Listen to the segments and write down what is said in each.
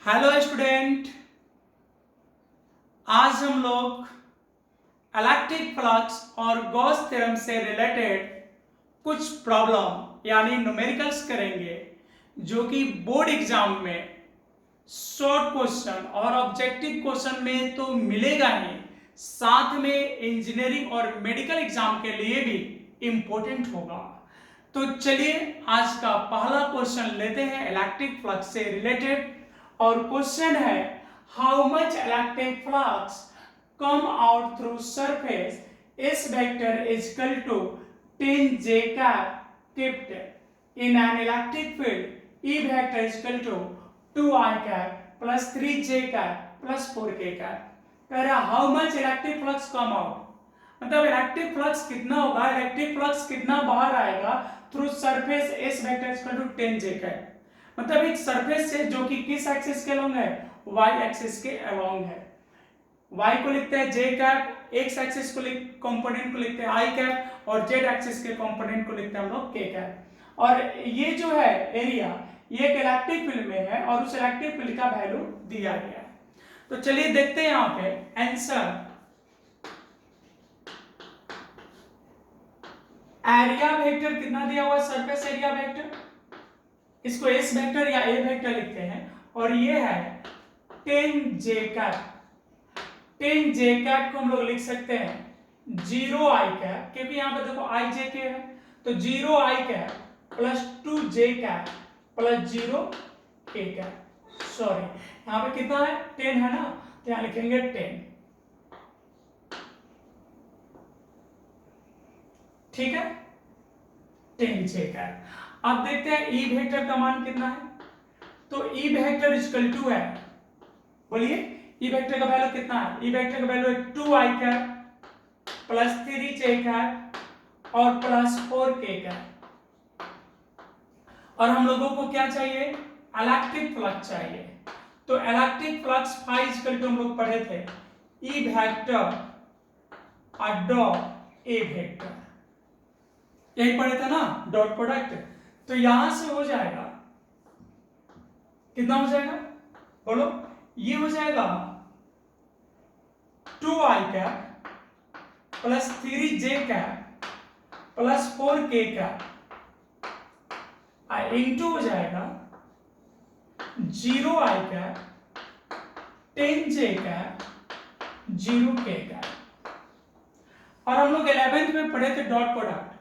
Hello student, आज हम लोग इलेक्ट्रिक फ्लक्स और गॉस थ्योरम से रिलेटेड कुछ प्रॉब्लम यानी न्यूमेरिकल्स करेंगे जो कि बोर्ड एग्जाम में शॉर्ट क्वेश्चन और ऑब्जेक्टिव क्वेश्चन में तो मिलेगा ही, साथ में इंजीनियरिंग और मेडिकल एग्जाम के लिए भी इम्पोर्टेंट होगा। तो चलिए आज का पहला क्वेश्चन लेते हैं इलेक्ट्रिक फ्लक्स से रिलेटेड, और क्वेश्चन है how much electric flux come out through surface S vector is equal to 10 j cap kept in an electric field E vector is equal to 2 I cap plus 3 j cap plus 4 k cap। कह रहा how much electric flux come out, मतलब electric flux कितना होगा, electric flux कितना बाहर आएगा through surface S vector is equal to 10 j cap. मतलब एक सरफेस से जो कि किस एक्सिस के अलोंग है, वाई एक्सिस के अलोंग है। y को लिखते हैं j कैप, x एक्सिस को कंपोनेंट को लिखते हैं i कैप और z एक्सिस के कंपोनेंट को लिखते हैं हम लोग k कैप। और ये जो है एरिया ये एक इलेक्ट्रिक फील्ड में है और उस इलेक्ट्रिक फील्ड का वैल्यू दिया गया है। तो चलिए देखते हैं यहाँ पे आंसर। एरिया वेक्टर कितना दिया हुआ है, सरफेस एरिया वेक्टर, इसको s वेक्टर या a वेक्टर लिखते हैं, और ये है 10 j कैप। 10 j कैप को हम लोग लिख सकते हैं 0 i कैप, क्योंकि यहाँ पे देखो i j के है, तो 0 i cap plus 2 j cap plus 0 k cap. Sorry यहाँ पे कितना है, 10 है ना, तो यहाँ लिखेंगे 10। ठीक है, 10 j कैप। अब देखते हैं ई वेक्टर का मान कितना है, तो ई वेक्टर इक्वल टू है, बोलिए ई वेक्टर का वैल्यू कितना है, ई वेक्टर का वैल्यू है 2 i cap plus 3 j cap और प्लस 4 k कैप। और हम लोगों को क्या चाहिए, इलेक्ट्रिक फ्लक्स चाहिए। तो electric flux phi equal to हम लोग पढ़े थे E vector dot A vector, यही पढ़े थे ना, डॉट प्रोडक्ट। तो यहां से हो जाएगा, कितना हो जाएगा बोलो, ये हो जाएगा 2 i cap plus 3 j cap plus 4 k cap into हो जाएगा 0 i cap 10 j cap 0 k cap. और हम लोग 11th में पढ़े थे डॉट प्रोडक्ट,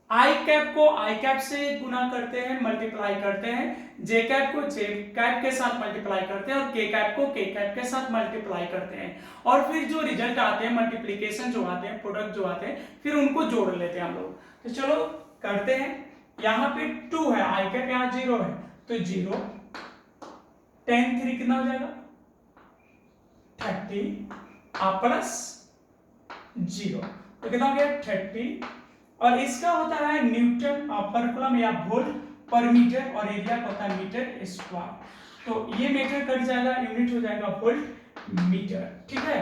आई कैप को आई कैप से गुना करते हैं, मल्टीप्लाई करते हैं, जे कैप को जे कैप के साथ मल्टीप्लाई करते हैं और के कैप को के कैप के साथ मल्टीप्लाई करते हैं, और फिर जो रिजल्ट आते हैं, मल्टीप्लिकेशन जो आते हैं, प्रोडक्ट जो आते हैं, फिर उनको जोड़ लेते हैं हम लोग। तो चलो करते हैं। यहाँ पे 2 है, आई कैप यहाँ 0 है, तो 0 10 3 कितना हो जाएगा 30 प्लस 0, तो कितना हो गया 30। और इसका होता है न्यूटन पर कूलम या वोल्ट पर मीटर, और एरिया का होता है मीटर स्क्वायर। तो ये मीटर कट जाएगा, यूनिट हो जाएगा वोल्ट मीटर। ठीक है,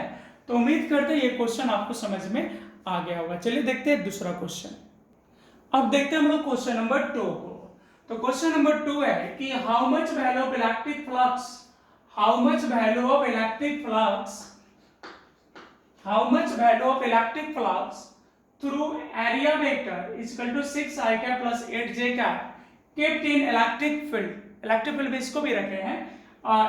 तो उम्मीद करते हैं ये क्वेश्चन आपको समझ में आ गया होगा। चलिए देखते हैं दूसरा क्वेश्चन। अब देखते हैं हम लोग क्वेश्चन नंबर 2 को। तो क्वेश्चन नंबर 2 है कि how much value of electric flux, how much value of electric flux, how much value of electric flux through area vector is equal to 6 i cap plus 8 j cap kept in electric field। Electric field में इसको भी रखे हैं,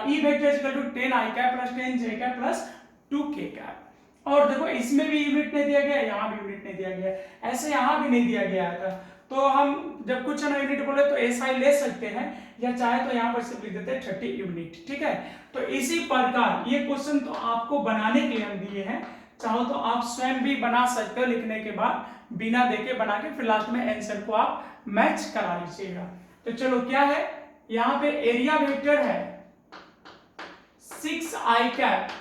E vector is equal to 10 i cap plus 10 j cap plus 2 k cap। और देखो इसमें भी unit नहीं दिया गया, यहाँ भी यूनिट नहीं दिया गया, ऐसे यहाँ भी नहीं दिया गया था। तो हम जब कुछ ना यूनिट बोले तो SI ले सकते हैं, या चाहे तो यहाँ पर सिर्फ लिख देते हैं 30 यूनिट। ठीक है, तो इसी प्रकार ये क्वेश्चन तो आपको बनाने के लिए हम दिए हैं, चाहो तो आप स्वयं भी बना सकते हो, लिखने के बाद बिना देखे बना के फिर लास्ट में आंसर को आप मैच करा लीजिएगा। तो चलो क्या है, यहाँ पे एरिया वेक्टर है 6 i cap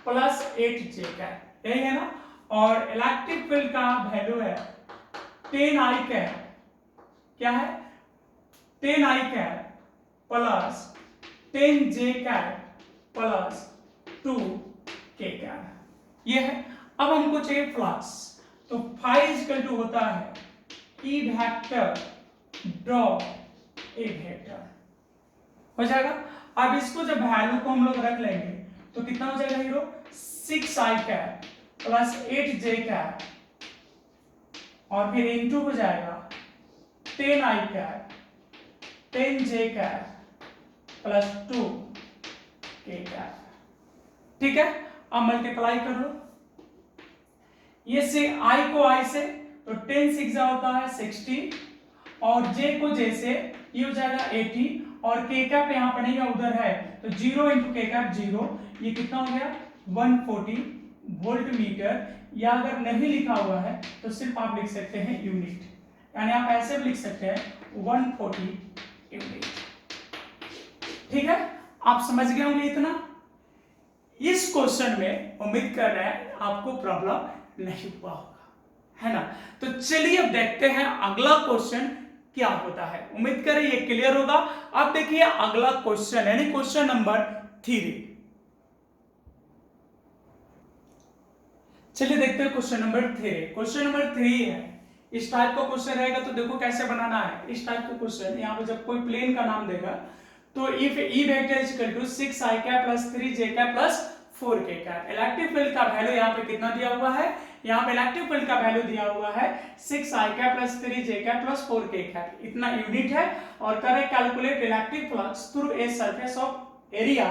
plus 8 j cap, यही है ना, और इलेक्ट्रिक फील्ड का वैल्यू है 10 i कैप, क्या है 10 i cap plus 10 j cap plus 2 k cap, ये है। अब हमको चाहिए फ्लक्स, तो फाई इक्वल टू होता है ई वेक्टर डॉट ए वेक्टर, हो जाएगा। अब इसको जब वैल्यू को हम लोग रख लेंगे तो कितना हो जाएगा hero, 6i cap plus 8j cap और फिर इंटू हो जाएगा 10i cap 10j cap plus 2k cap. ठीक है, अब मल्टीप्लाई कर लो ये से i को i से, तो 10 6 होता है 60 और j को j से ये हो जाएगा 80 और k कैप यहाँ पर नहीं है उधर है, तो 0 इंटू k कैप 0, ये कितना हो गया 140 वोल्ट मीटर। या अगर नहीं लिखा हुआ है तो सिर्फ आप लिख सकते हैं यूनिट, यानी आप ऐसे भी लिख सकते हैं 140 यूनिट। ठीक है, आप समझ गए होंगे इतना। इस क्वेश्चन में उम्मीद कर रहे हैं आपको प्रॉब्लम नहीं हुआ होगा, है ना। तो चलिए अब देखते हैं अगला क्वेश्चन क्या होता है। उम्मीद करें ये क्लियर होगा। अब देखिए अगला क्वेश्चन यानी क्वेश्चन नंबर 3। चलिए देखते हैं क्वेश्चन नंबर 3। क्वेश्चन नंबर 3 है, इस टाइप का क्वेश्चन रहेगा तो देखो कैसे बनाना है। इस टाइप का क्वेश्चन यहाँ पे जब कोई प्लेन का नाम देगा तो if E vector is equal to 6i cap plus 3j cap plus 4k cap, electric field का वैल्यू यहाँ पे कितना दिया हुआ है, यहाँ पे इलेक्ट्रिक फील्ड का वैल्यू दिया हुआ है 6i cap plus 3j cap plus 4k cap, इतना यूनिट है। और करें calculate electric flux through a surface of area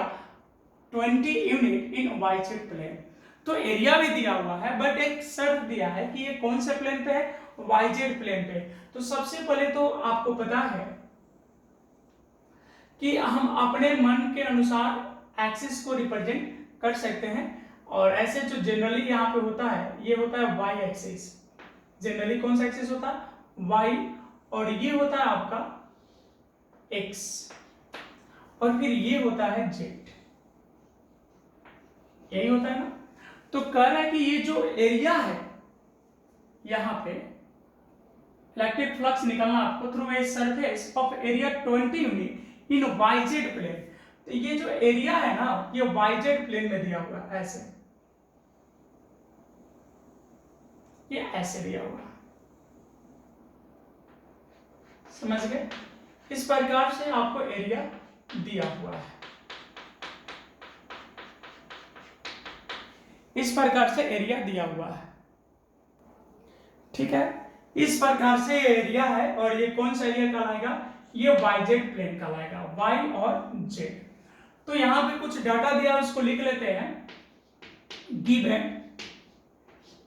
20 unit in yz plane. तो एरिया भी दिया हुआ है बट एक शर्त दिया है कि ये कौन से प्लेन पे है, yz प्लेन पे। तो सबसे पहले तो आपको पता है कि हम अपने मन के अनुसार एक्सिस को रिप्रेजेंट कर सकते हैं, और ऐसे जो जनरली यहाँ पे होता है ये होता है y एक्सिस। जनरली कौन सा एक्सिस होता है, y, और ये होता है आपका x, और फिर ये होता है z, यही होता है ना। तो कह रहा है कि ये जो एरिया है यहाँ पे इलेक्ट्रिक फ्लक्स निकलना आपको through a surface of area 20 unit in yz plane. तो ये जो एरिया है ना ये yz प्लेन में दिया हुआ है, ऐसे ये ऐसे दिया हुआ, समझ गए। इस प्रकार से आपको एरिया दिया हुआ है, इस प्रकार से एरिया दिया हुआ है। ठीक है, इस प्रकार से एरिया है और ये कौन सा एरिया कहलाएगा, ये yz प्लेन कहलाएगा, y और z। तो यहां पे कुछ डाटा दिया उसको लिख लेते हैं। गिवन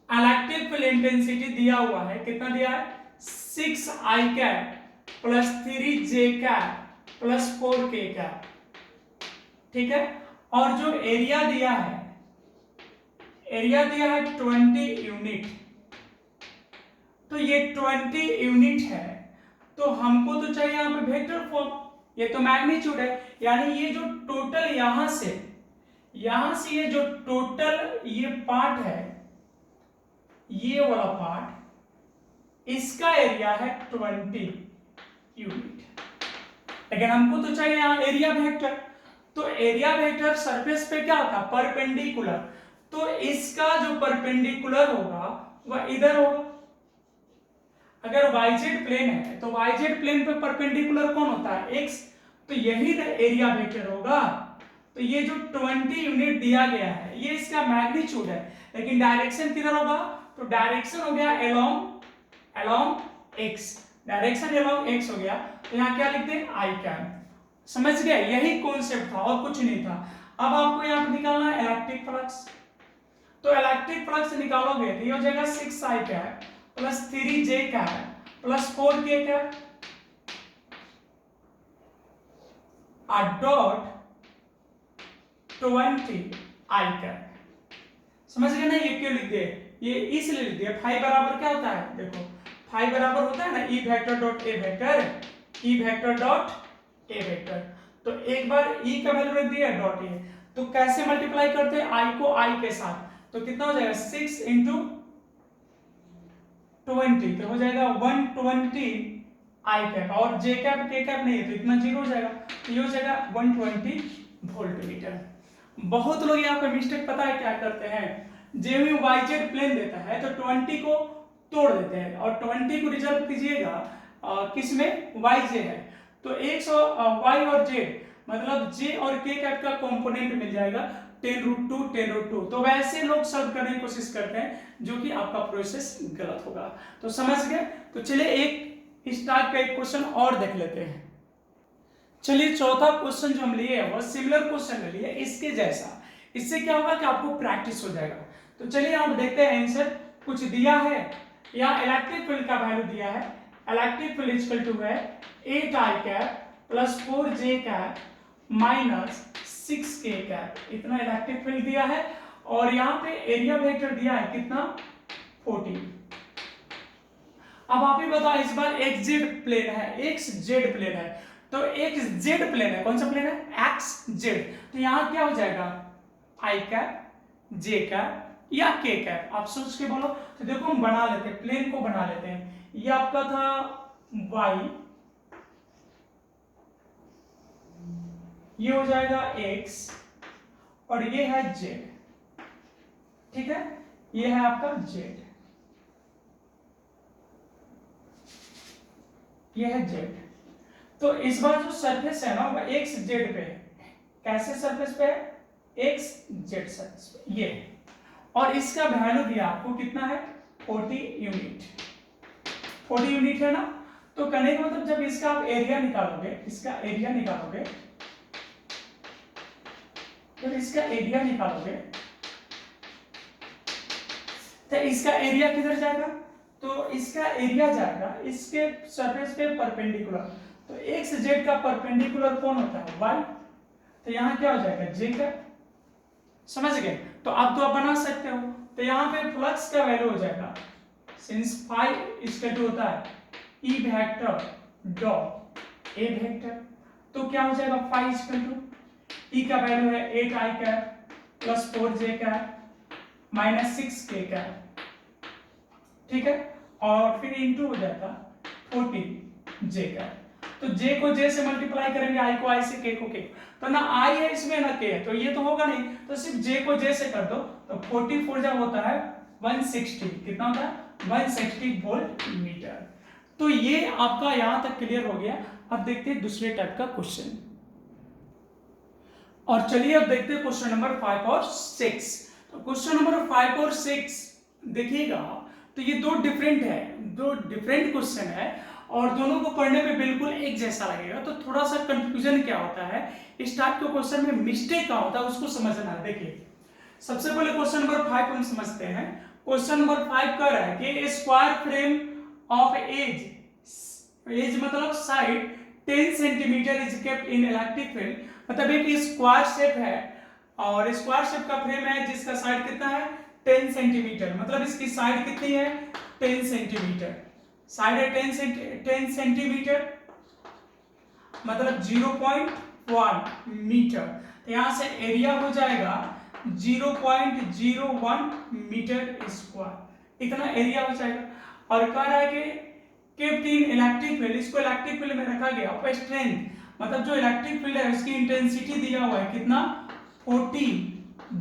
इलेक्ट्रिक फील्ड इंटेंसिटी दिया हुआ है, कितना दिया है 6i cap plus 3j cap plus 4k cap. ठीक है, और जो एरिया दिया है, एरिया दिया है 20 यूनिट। तो ये 20 यूनिट है, तो हमको तो चाहिए यहाँ पे वेक्टर फॉर्म, ये तो मैग्नीट्यूड है, यानी ये जो टोटल यहां से ये जो टोटल ये पार्ट है, ये वाला पार्ट, इसका एरिया है 20 यूनिट। लेकिन हमको तो चाहिए यहाँ एरिया वेक्टर, तो एरिया वेक्टर सरफेस पे क्या होता है, परपेंडिकुलर। तो इसका जो परपेंडिकुलर होगा वह इधर होगा। अगर yz प्लेन है तो yz प्लेन पे परपेंडिकुलर कौन होता है, x, तो यही एरिया वेक्टर होगा। तो ये जो 20 यूनिट दिया गया है ये इसका मैग्नीट्यूड है, लेकिन डायरेक्शन किधर होगा, तो डायरेक्शन हो गया along x, direction along x हो गया। तो यहाँ क्या लिखते हैं, आई कैन। समझ गए, यही कॉन्सेप्ट था और कुछ नहीं था। अब आपको यहाँ पे निकालना है इलेक्ट्रिक फ्लक्स। तो इलेक्ट्रिक फ्लक्स निकालोगे तो ये हो जाएगा 6i cap plus 3j cap plus 4k cap dot 20i cap. समझ गए ना, ये क्यों लिख दिए, ये इसलिए लिख दिया। फाई बराबर क्या होता है, देखो फाई बराबर होता है ना ई vector dot A vector, E vector dot A vector. तो एक बार ई का वैल्यू रख दिया डॉट ए, तो कैसे मल्टीप्लाई करते हैं, आई को आई के साथ, तो कितना हो जाएगा 6 इंटू 20, तो हो जाएगा 120 आई कैप, और जे कैप के कैप नहीं है तो इतना जीरो हो जाएगा, तो ये हो जाएगा 120 वोल्ट मीटर। बहुत लोग यहाँ पे मिस्टेक पता है क्या करते हैं, जे भी yz प्लेन देता है तो 20 को तोड़ देते हैं और 20 को रिजल्व कीजिएगा किस में, yj है, तो 100 y और z मतलब जे और के कैप का कंपोनेंट मिल जाएगा 10√2 10√2। तो वैसे लोग सॉल्व करने की कोशिश करते हैं, जो कि आपका प्रोसेस गलत होगा। तो समझ गए। तो चलिए एक इस टाइप का एक क्वेश्चन और देख लेते हैं। चलिए चौथा क्वेश्चन जो हम लिए वो सिमिलर क्वेश्चन लिए इसके जैसा। इससे क्या होगा कि आपको प्रैक्टिस हो जाएगा। तो चलिए आप देखते हैं आंसर। कुछ दिया है या इलेक्ट्रिक फील्ड का वैल्यू दिया है। इलेक्ट्रिक फील्ड इक्वल टू है 8I cap plus 4J cap minus 6K cap, इतना इलेक्ट्रिक फील्ड दिया है। और यहाँ पे एरिया वेक्टर दिया है कितना 40। अब आप ही बताओ, इस बार एक्स जेड प्लेन है, एक्स जेड प्लेन है। तो एक्स जेड प्लेन है, कौन सा प्लेन है एक्स जेड। तो यहाँ क्या हो जाएगा आई कैप जे कैप या के कैप, आप सोच के बोलो। तो देखो हम बना लेते हैं, प्लेन को बना लेते हैं। ये आपका था y, ये हो जाएगा x और ये है z, ठीक है। ये है आपका z, ये है z। तो इस बार जो सरफेस है ना वो एक्स जेड पे है। कैसे सरफेस पे है, एक्स जेड सरफेस पे ये। और इसका वैल्यू दिया आपको कितना है 40 यूनिट, 40 यूनिट है ना। तो कहने का मतलब जब इसका आप एरिया निकालोगे, इसका एरिया निकालोगे, जब इसका एरिया निकालोगे तो इसका एरिया किधर जाएगा, तो इसका एरिया जाएगा इसके सरफेस पे परपेंडिकुलर। तो एक्स जेड का परपेंडिकुलर कौन होता है y। तो यहाँ क्या हो जाएगा j का, समझ गए। तो अब तो आप बना सकते हो। तो यहाँ पे फ्लक्स का वैल्यू हो जाएगा, सिंस फाई इक्वल टू होता है E vector dot A vector. तो क्या हो जाएगा फाई इक्वल टू E का वैल्यू है 8I cap plus 4J cap minus 6K cap, ठीक है। और फिर इंटू हो जाएगा 40J कैप। तो j को j से मल्टीप्लाई करेंगे, i को i से, k को k। तो ना i है इसमें ना k है, तो ये तो होगा नहीं। तो सिर्फ j को j से कर दो। तो 44 जब होता है 160, कितना होता है 160 वोल्ट मीटर। तो ये आपका यहां तक क्लियर हो गया। अब देखते हैं दूसरे टाइप का क्वेश्चन। और चलिए अब देखते हैं क्वेश्चन नंबर 5 और 6। तो क्वेश्चन नंबर 5 और 6 देखिएगा, तो ये दो डिफरेंट है, दो डिफरेंट क्वेश्चन है और दोनों को पढ़ने में बिल्कुल एक जैसा लगेगा। तो थोड़ा सा कंफ्यूजन क्या होता है इस टाइप के क्वेश्चन में, मिस्टेक क्या होता है उसको समझना है। देखिए सबसे पहले क्वेश्चन नंबर 5 हम समझते हैं। क्वेश्चन नंबर 5 कह रहा है कि square frame of edge, edge मतलब side 10 centimetre is kept in electric field. मतलब एक स्क्वायर शेप है और स्क्वायर शेप का फ्रेम है जिसका साइड कितना है 10 सेंटीमीटर। मतलब इसकी साइड कितनी है 10 सेंटीमीटर, साइड है 10 सेंटीमीटर मतलब 0.1 मीटर। तो यहां से एरिया हो जाएगा 0.01 मीटर स्क्वायर, इतना एरिया हो जाएगा। और कह रहा है कि केप्ट इन इलेक्ट्रिक फील्ड, इसको इलेक्ट्रिक फील्ड में रखा गया। और स्ट्रेंथ मतलब जो इलेक्ट्रिक फील्ड है उसकी इंटेंसिटी दिया हुआ है कितना 40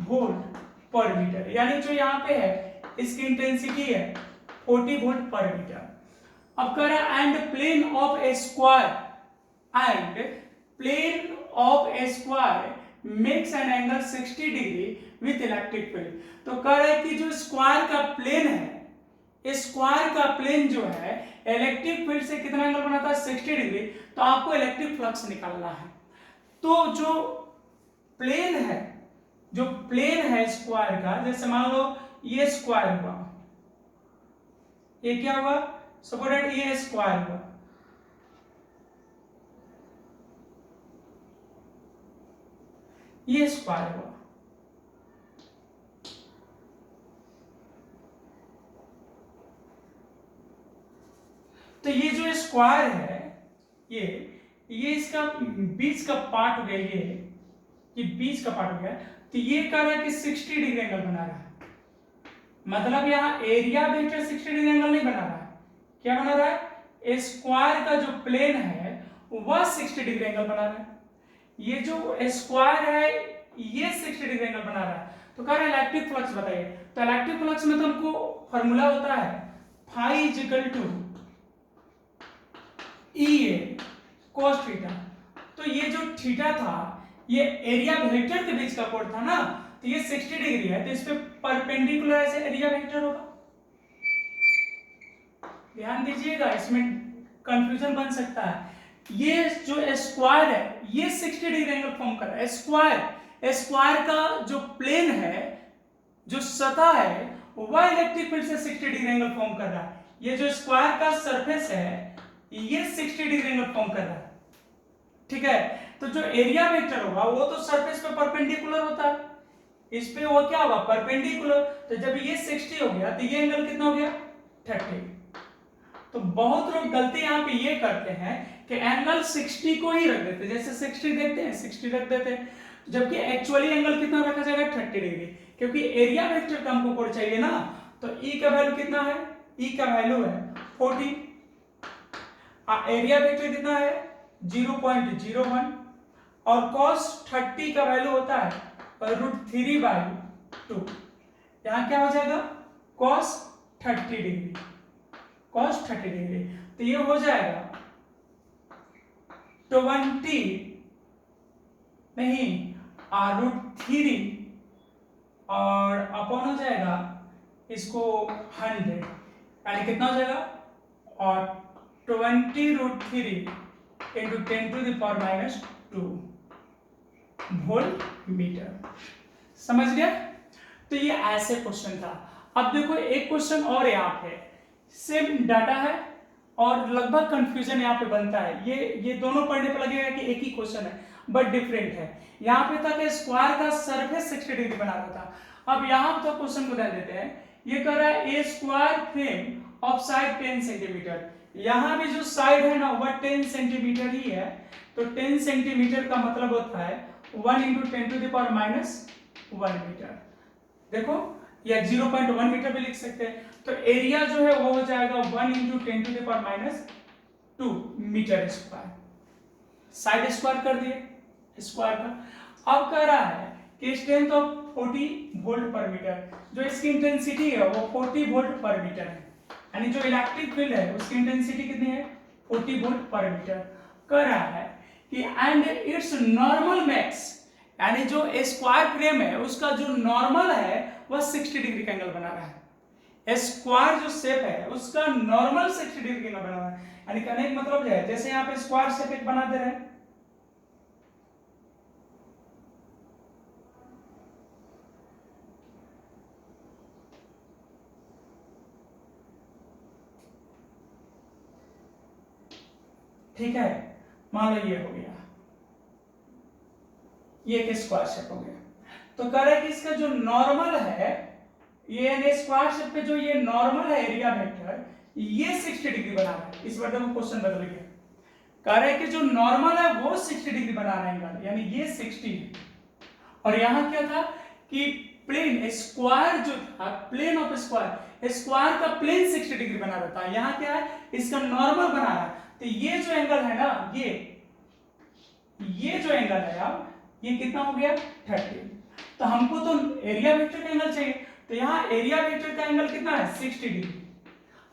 वोल्ट पर मीटर। यानी जो यहाँ पे है इसकी इंटेंसिटी है 40 वोल्ट पर मीटर। अब कह रहा है end plane of a square, end plane of a square makes an angle 60 degree with electric field. तो कह रहा है कि जो स्क्वायर का प्लेन है, स्क्वायर का प्लेन जो है इलेक्ट्रिक फील्ड से कितना एंगल बनाता है 60 डिग्री। तो आपको इलेक्ट्रिक फ्लक्स निकालना है। तो जो प्लेन है, जो प्लेन है स्क्वायर का, जैसे मान लो ये स्क्वायर हुआ, ये क्या हुआ सपोर्टेड, ये स्क्वायर हुआ, ये स्क्वायर हुआ। तो ये जो स्क्वायर है ये इसका बीच का पार्ट हो गया, ये बीच का पार्ट हो गया। तो ये कह रहा है कि 60 डिग्री एंगल बना रहा है। मतलब यहाँ एरिया वेक्टर 60 डिग्री एंगल नहीं बना रहा है, क्या बना रहा है स्क्वायर का जो प्लेन है वह 60 डिग्री एंगल बना रहा है। ये जो स्क्वायर है ये 60 डिग्री एंगल बना रहा है। तो कह रहा है इलेक्ट्रिक फ्लक्स बताइए। तो इलेक्ट्रिक फ्लक्स में तो हमको फॉर्मूला होता है phi is equal to EA cos theta. तो ये जो थीटा था ये एरिया वेक्टर के बीच का कोण था ना, तो ये 60 डिग्री है, तो इस पे परपेंडिकुलर ऐसे एरिया वेक्टर होगा। ध्यान दीजिएगा, इसमें कंफ्यूजन बन सकता है। ये जो स्क्वायर है ये 60 डिग्री एंगल फॉर्म कर रहा है। स्क्वायर का जो प्लेन है, जो सतह है, वह इलेक्ट्रिक फील्ड से 60 डिग्री एंगल फॉर्म कर रहा है। ये जो स्क्वायर का सरफेस है ये 60 डिग्री एंगल फॉर्म कर रहा है, ठीक है। तो जो एरिया वेक्टर होगा वो तो सरफेस पे परपेंडिकुलर होता है, इस पे वो क्या होगा, परपेंडिकुलर। तो जब ये 60 हो गया तो ये एंगल कितना हो गया, 30। तो बहुत लोग गलती यहाँ पे ये करते हैं कि एंगल 60 को ही रख देते हैं, जैसे 60 देखते हैं 60 रख देते हैं, जबकि एक्चुअली एंगल कितना रखा जाएगा, 30 डिग्री, क्योंकि एरिया वेक्टर का हमको कोण चाहिए ना। तो ई का वैल्यू कितना है, ई का वैल्यू है 40, एरिया वेक्टर कितना है 0.01, और cos 30 का वैल्यू होता है √3/2। यहां क्या हो जाएगा, cos 30 डिग्री, cos 30 डिग्री, तो ये हो जाएगा 20 नहीं √3 और अपॉन हो जाएगा इसको 100, यानी कितना हो जाएगा, और 20√3 into 10⁻²। Volt meter. समझ गया। तो ये ऐसे क्वेश्चन था। अब देखो एक क्वेश्चन और यहाँ पे सेम डाटा है और लगभग कंफ्यूजन यहाँ पे बनता है। ये दोनों पढ़ने पर लगेगा कि एक ही क्वेश्चन है बट डिफरेंट है। यहाँ पे था कि स्क्वायर का सरफेस 60 डिग्री बना रहा था। अब यहाँ तो क्वेश्चन को ध्यान देते हैं, ये कह रहा है a square frame of side 10 centimetre. यहाँ भी जो साइड है ना वह 10 सेंटीमीटर ही है, तो 10 सेंटीमीटर का मतलब होता है 1 × 10⁻⁻1 मीटर। देखो या 0.1 मीटर भी लिख सकते हैं। तो एरिया जो है वो हो जाएगा 1 × 10⁻², मीटर स्क्वायर। साइड स्क्वायर कर दिए स्क्वायर का। अब कह रहा है कि स्ट्रेंथ ऑफ 40 वोल्ट पर मीटर, जो इसकी इंटेंसिटी है वो 40 वोल्ट पर मीटर है, यानी जो इलेक्ट्रिक फील्ड है उसकी इंटेंसिटी कितनी है, 40 वोल्ट पर मीटर। कह रहा है कि एंड इट्स नॉर्मल मैक्स, यानी जो स्क्वायर फ्रेम है उसका जो नॉर्मल है वह 60 डिग्री का एंगल बना रहा है। स्क्वायर जो शेप है उसका नॉर्मल 60 डिग्री का बना रहा है, यानी कहने का मतलब है जैसे यहाँ पे स्क्वायर शेप एक बना दे रहे हैं, ठीक है। मान लो ये हो गया, ये एक स्क्वायर शेप हो गया। तो कह रहा है कि इसका जो नॉर्मल है, ये स्क्वायर शेप पे जो ये नॉर्मल है एरिया वेक्टर, ये 60 डिग्री बना रहा है। इस बार देखो क्वेश्चन बदल गया। कह रहा है कि जो नॉर्मल है वो 60 डिग्री बना रहा है एंगल, यानी ये 60 है। और यहां क्या था कि प्लेन स्क्वायर जो था, प्लेन ऑफ स्क्वायर, स्क्वायर का प्लेन 60 डिग्री बना रहता है। यहां क्या है, इसका नॉर्मल बना रहा है। तो ये जो एंगल है ना, ये जो एंगल है अब ये कितना हो गया, 30। तो हमको तो एरिया वेक्टर का एंगल चाहिए, तो यहाँ एरिया वेक्टर का एंगल कितना है, 60 डिग्री।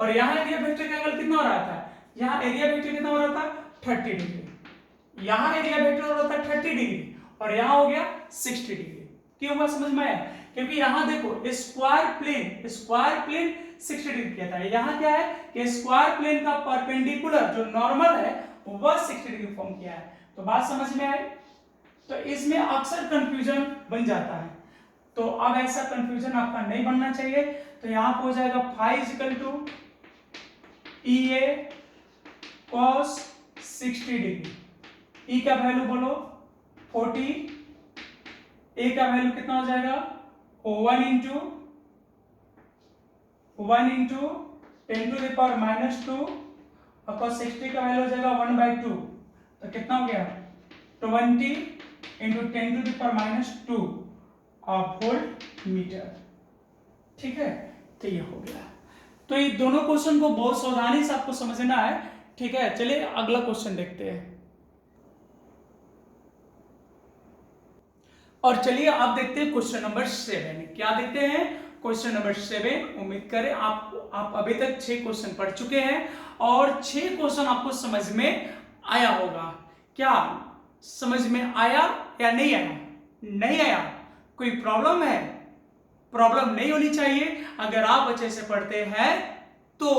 और यहाँ एरिया वेक्टर का एंगल कितना हो रहा था, यहाँ एरिया वेक्टर कितना हो रहा था, 30 डिग्री। यहाँ एरिया वेक्टर हो रहा था 30 डिग्री और यहाँ हो गया 60 डिग्री। क्यों हुआ, समझ में आया? क्योंकि यहाँ देखो स्क्वायर प्लेन 60 डिग्री किया था। यहाँ क्या है कि स्क्वायर प्लेन का परपेंडिकुलर जो नॉर्मल है वह 60 डिग्री फॉर्म किया है। तो बात समझ में आई? तो इसमें अक्सर कंफ्यूजन बन जाता है, तो अब ऐसा कंफ्यूजन आपका नहीं बनना चाहिए। तो यहां पर हो जाएगा phi = EA cos 60 degree. E का वैल्यू बोलो 40, A का वैल्यू कितना हो जाएगा 1 × 10⁻², और cos 60 का वैल्यू हो जाएगा 1/2। तो कितना हो गया 20 × 10⁻² वोल्ट मीटर। ठीक है, तो ये हो गया। तो ये दोनों क्वेश्चन को बहुत सावधानी से आपको समझना है। ठीक है, चलिए अगला क्वेश्चन देखते हैं। और चलिए अब देखते हैं क्वेश्चन नंबर 7। क्या देखते हैं, क्वेश्चन नंबर 7। उम्मीद करें आप अभी तक 6 क्वेश्चन पढ़ चुके हैं और 6 क्वेश्चन आपको समझ में आया होगा। क्या समझ में आया या नहीं आया? नहीं आया? कोई प्रॉब्लम है? प्रॉब्लम नहीं होनी चाहिए अगर आप अच्छे से पढ़ते हैं तो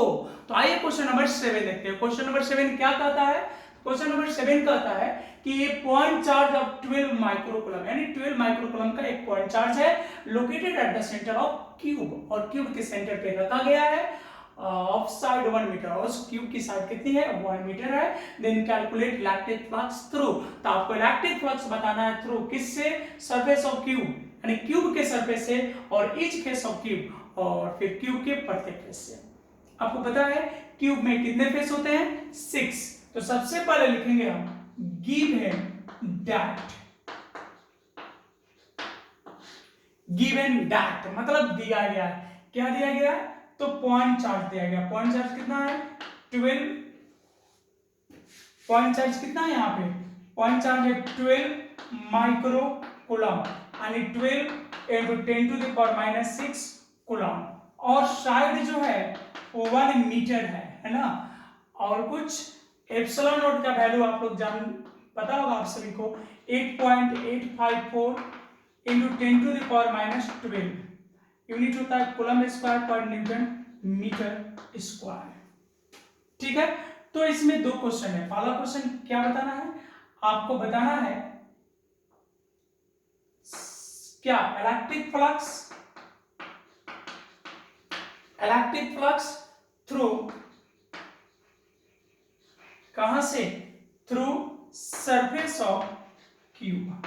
आइए क्वेश्चन नंबर 7 देखते हैं। क्वेश्चन नंबर 7 क्या कहता है? क्वेश्चन नंबर 7 कहता है कि ये पॉइंट चार्ज ऑफ 12 माइक्रोकूलम, यानी 12 माइक्रोकूलम का एक पॉइंट चार्ज है located at the centre of cube, और क्यूब के सेंटर पे रखा गया है ऑफ साइड 1 मीटर, और उस क्यूब की साइड कितनी है? 1 मीटर है। Then calculate electric flux through, तो आपको इलेक्ट्रिक फ्लक्स बताना है थ्रू किससे? सरफेस ऑफ क्यूब, यानी क्यूब के सरफेस से और ईच फेस ऑफ क्यूब, और फिर क्यूब के प्रत्येक फेस से। आपको पता है क्यूब में कितने फेस होते हैं? 6। तो सबसे पहले लिखेंगे हम गिवन दैट मतलब दिया गया है। क्या दिया गया है? तो पॉइंट चार्ज दिया गया। पॉइंट चार्ज कितना है? 12। पॉइंट चार्ज कितना है यहाँ पे? पॉइंट चार्ज है 12 माइक्रोकूलम, यानी 12 into 10 to the power minus 6 coulomb, और साइड जो है वो 1 मीटर है ना। और कुछ एप्सिलॉन नॉट का वैल्यू आप लोग पता होगा आप सभी को 8.854 into 10 to the power minus 12 unit होता है कूलम स्क्वायर पर न्यूटन मीटर स्क्वायर। ठीक है, तो इसमें दो क्वेश्चन है। पहला क्वेश्चन क्या बताना है? आपको बताना है क्या? इलेक्ट्रिक फ्लक्स थ्रू कहां से? Through surface of cube,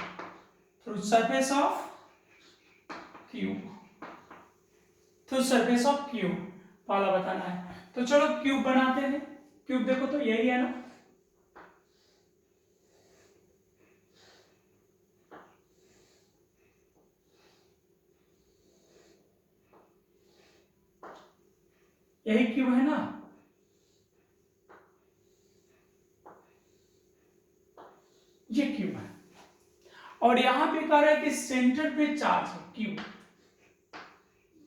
through surface of cube, through surface of cube वाला बताना है। तो चलो क्यूब बनाते हैं। क्यूब देखो तो यही है ना, यही क्यूब है ना। ये क्यूब है, और यहां पे कह रहा है कि सेंटर पे चार्ज है क्यूब।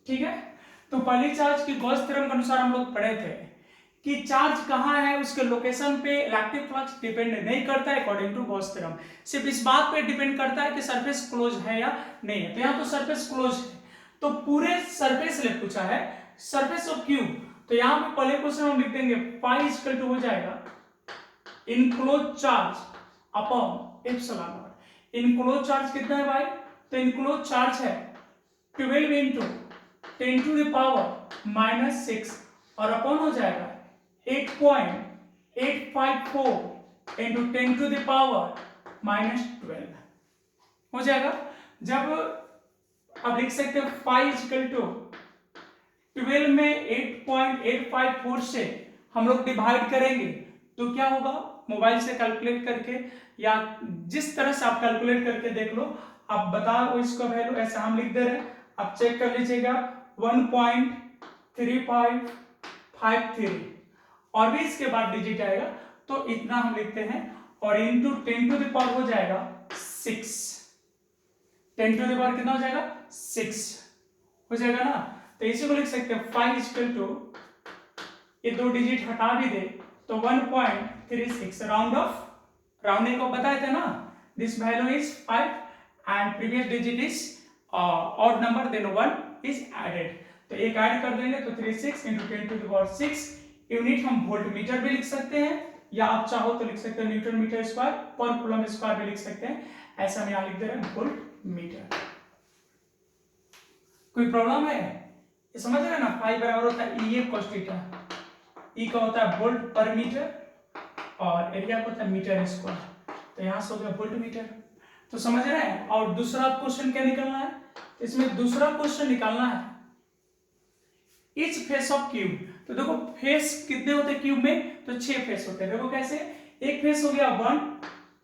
ठीक है, तो पहली चार्ज की गॉस थ्योरम के अनुसार हम लोग पढ़े थे कि चार्ज कहां है उसके लोकेशन पे इलेक्ट्रिक फ्लक्स डिपेंड नहीं करता है अकॉर्डिंग टू गॉस थ्योरम। सिर्फ इस बात पे डिपेंड करता है कि सरफेस क्लोज है या नहीं है। तो यहाँ तो सरफेस क्लोज है, तो पूरे सरफेस ले पूछा है, सरफेस ऑफ क्यूब। तो यहाँ पे पहले क्वेश्चन हम लिख देंगे पाई इक्वल टू हो जाएगा enclose charge upon epsilon naught. Enclose charge कितना है भाई? तो इनक्लोज चार्ज है 12 into 10 to the power minus 6, और अपॉन हो जाएगा 8.854 into 10 to the power minus 12 हो जाएगा। जब आप लिख सकते हैं फाइव इक्वल टू 12 में 8.854 से हम लोग डिवाइड करेंगे तो क्या होगा? मोबाइल से कैलकुलेट करके या जिस तरह से आप कैलकुलेट करके देख लो, आप बताओ इसका वैल्यू। ऐसा हम लिख दे रहे हैं, आप चेक कर लीजिएगा 1.3553, और भी इसके बाद डिजिट आएगा तो इतना हम लिखते हैं, और इंटू 10 टू द पावर हो जाएगा 6। 10 टू द पावर कितना हो जाएगा? 6 हो जाएगा ना। तो इसी को लिख सकते हैं 5 इक्वल टू, ये दो डिजिट हटा भी दे तो 1.36, राउंड ऑफ, राउंडिंग को बताए थे ना, this value is 5 and previous digit is odd number, then 1 is added. तो एक ऐड कर देंगे तो 36 into 10 to the power 6 unit हम वोल्ट मीटर भी लिख सकते हैं, या आप चाहो तो लिख सकते हैं न्यूटन मीटर स्क्वायर पर कूलम स्क्वायर भी लिख सकते हैं। ऐसा हम यहाँ लिख दे रहे हैं वोल्ट मीटर। कोई प्रॉब्लम है? ये समझ रहे हैं ना, फाई बराबर होता है ई cos थीटा, ई का होता है वोल्ट पर मीटर और एरिया का होता है मीटर स्क्वायर, तो यहाँ से हो गया वोल्ट मीटर। तो समझ रहे हैं। और दूसरा क्वेश्चन क्या निकलना है? इसमें दूसरा क्वेश्चन निकालना है ईच फेस ऑफ क्यूब। तो देखो फेस कितने होते हैं क्यूब में? तो 6 फेस होते हैं। देखो कैसे, एक फेस हो गया 1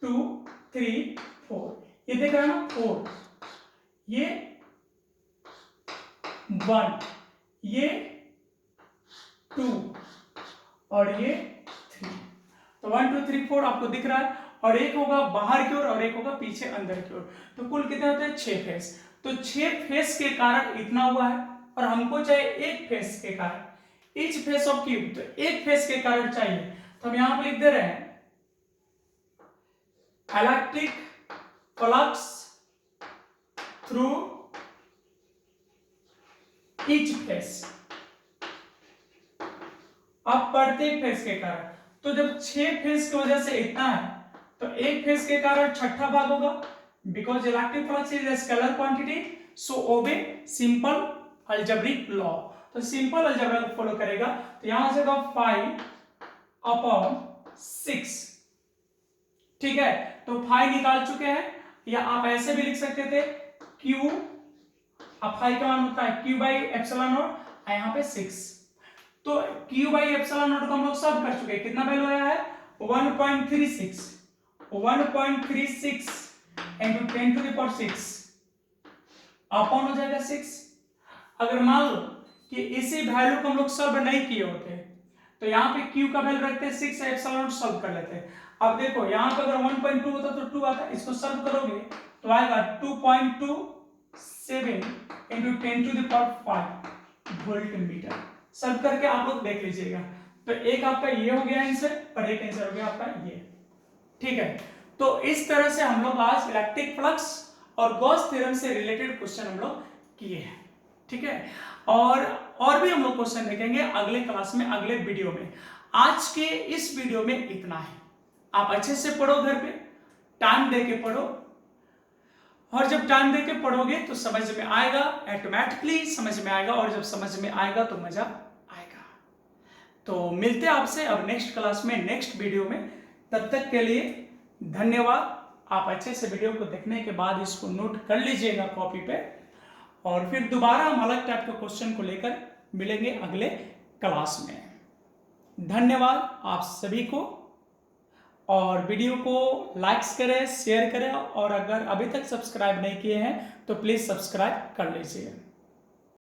2 3 4, ये देख रहे हैं ना 4, ये 1, ये 2 और ये 3। तो 1 2 3 4 आपको दिख रहा है, और एक होगा बाहर की ओर और एक होगा पीछे अंदर की ओर। तो कुल कितने होते हैं? 6 फेस। तो 6 फेस के कारण इतना हुआ है, और हमको चाहिए एक फेस के कारण, ईच फेस ऑफ क्यूब, तो एक फेस के कारण चाहिए। तो हम यहां पर लिख दे रहे हैं electric flux through each face. अब प्रत्येक फेस के कारण, तो जब 6 फेस की वजह से इतना है तो एक फेस के कारण छठा भाग होगा, because electric flux is a scalar quantity, so obey simple algebraic law. तो सिंपल अलजेब्रा को फॉलो करेगा, तो यहां से 5/6, ठीक है। तो 5 निकाल चुके हैं, या आप ऐसे भी लिख सकते थे Q, अब 5 का मान होता है Q/ε0, यहाँ पे 6, तो Q/ε0 को हम लोग सॉल्व कर चुके हैं। कितना वैल्यू आया है 1.36 into 10⁶ अपॉन हो जाएगा 6। अगर मान लो कि इसी वैल्यू को हम लोग सॉल्व नहीं किए होते तो यहाँ पे Q का वैल्यू रखते हैं 6 एप्सिलॉन सॉल्व कर लेते हैं। अब देखो यहाँ पे अगर 1.2 होता तो 2 आता, इसको सॉल्व करोगे तो आएगा 2.27 into 10⁵ वोल्ट मीटर। सॉल्व करके आप लोग देख लीजिएगा। तो एक आपका ये हो गया आंसर और एक आंसर हो गया आपका ये, ठीक है। तो इस तरह से हम लोग आज इलेक्ट्रिक फ्लक्स और गॉस थ्योरम से रिलेटेड क्वेश्चन हम लोग किए हैं, ठीक है। और भी हम लोग क्वेश्चन देखेंगे अगले क्लास में, अगले वीडियो में। आज के इस वीडियो में इतना है। आप अच्छे से पढ़ो, घर पे टाइम दे के पढ़ो, और जब टाइम दे के पढ़ोगे तो समझ में आएगा, ऑटोमेटिकली समझ में आएगा, और जब समझ में आएगा तो मजा आएगा। तो मिलते हैं आपसे अब नेक्स्ट क्लास में, नेक्स्ट वीडियो में। तब तक के लिए धन्यवाद। आप अच्छे से वीडियो को देखने के बाद इसको नोट कर लीजिएगा कॉपी पे, और फिर दोबारा हम अलग टाइप के क्वेश्चन को लेकर मिलेंगे अगले क्लास में। धन्यवाद आप सभी को, और वीडियो को लाइक्स करें, शेयर करें, और अगर अभी तक सब्सक्राइब नहीं किए हैं तो प्लीज सब्सक्राइब कर लीजिए।